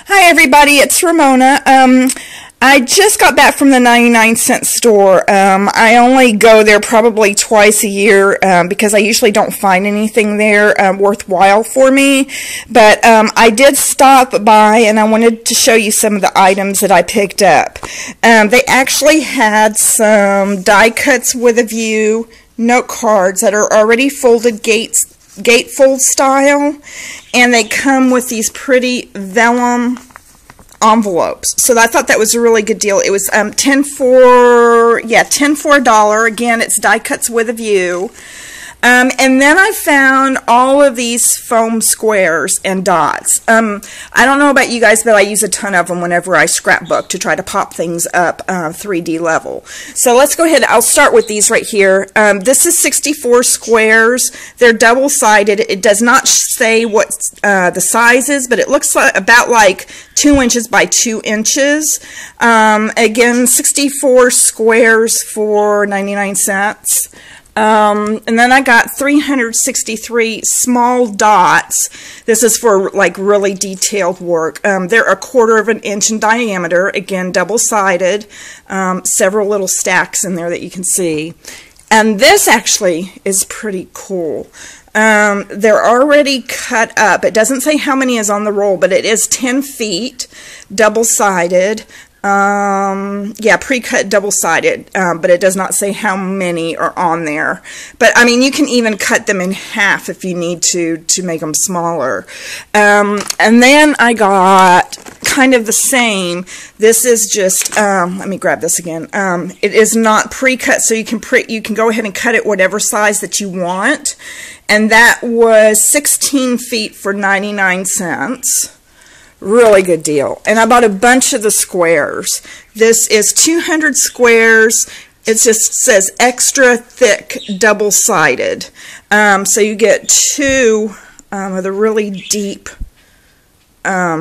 Hi everybody, it's Ramona. I just got back from the 99-cent store. I only go there probably twice a year because I usually don't find anything there worthwhile for me. But I did stop by and I wanted to show you some of the items that I picked up. They actually had some die cuts with a view note cards that are already folded gatefold style, and they come with these pretty vellum envelopes. So I thought that was a really good deal. It was 10 for $1. Again, it's die cuts with a view. And then I found all of these foam squares and dots. I don't know about you guys, but I use a ton of them whenever I scrapbook to try to pop things up 3D level. So let's go ahead. I'll start with these right here. This is 64 squares. They're double-sided. It does not say what the size is, but it looks like about like 2 inches by 2 inches. Again, 64 squares for 99 cents. And then I got 363 small dots. This is for like really detailed work. They're 1/4 of an inch in diameter. Again, double-sided. Several little stacks in there that you can see. And this actually is pretty cool. They're already cut up. It doesn't say how many is on the roll, but it is 10 feet, double-sided. Yeah, pre-cut double-sided, but it does not say how many are on there. But I mean, you can even cut them in half if you need to make them smaller. And then I got kind of the same. This is just let me grab this again. It is not pre-cut, so you can go ahead and cut it whatever size that you want. And that was 16 feet for 99 cents. Really good deal. And I bought a bunch of the squares. This is 200 squares. It just says extra thick double-sided. So you get two of the really deep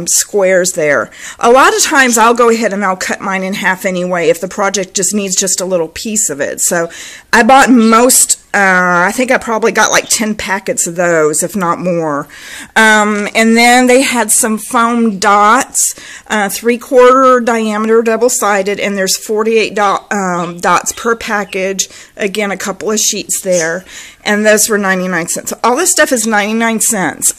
squares there. A lot of times I'll go ahead and I'll cut mine in half anyway if the project just needs just a little piece of it. So I bought most, I think I probably got like 10 packets of those, if not more. And then they had some foam dots, 3/4 diameter double-sided, and there's 48 dots per package. Again, a couple of sheets there. And those were 99 cents. So all this stuff is 99 cents.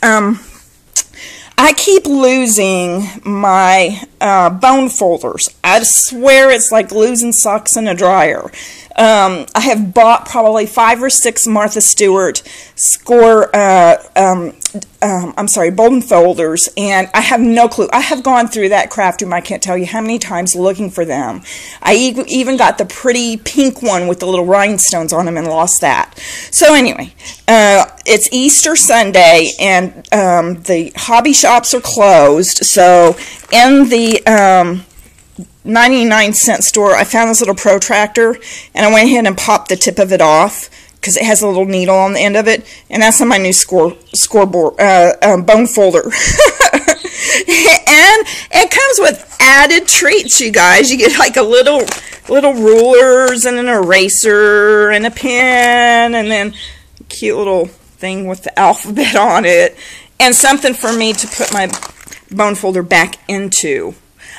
I keep losing my bone folders. I swear it's like losing socks in a dryer. I have bought probably 5 or 6 Martha Stewart Bolden folders, and I have no clue. I have gone through that craft room, I can't tell you how many times, looking for them. I even got the pretty pink one with the little rhinestones on them and lost that. So anyway, it's Easter Sunday, and the hobby shops are closed. So in the 99-cent store, I found this little protractor, and I went ahead and popped the tip of it off because it has a little needle on the end of it, and that's on my new scoreboard bone folder. And it comes with added treats, you guys. You get like a little rulers and an eraser and a pen, and then a cute little thing with the alphabet on it, and something for me to put my bone folder back into.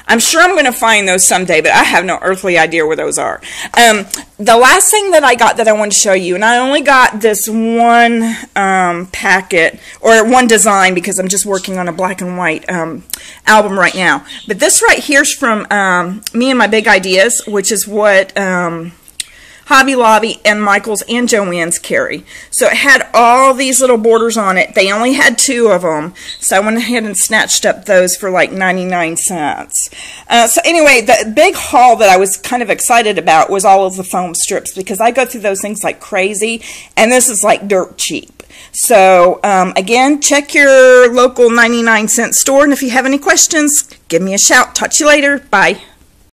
I'm sure I'm going to find those someday, but I have no earthly idea where those are. The last thing that I got that I wanted to show you, and I only got this one packet, or one design, because I'm just working on a black and white album right now. But this right here is from Me and My Big Ideas, which is what Hobby Lobby and Michaels and Joann's carry. So it had all these little borders on it. They only had 2 of them, so I went ahead and snatched up those for like 99 cents. So anyway, the big haul that I was kind of excited about was all of the foam strips, because I go through those things like crazy, and this is like dirt cheap. So again, check your local 99-cent store, and if you have any questions, give me a shout. Talk to you later. Bye.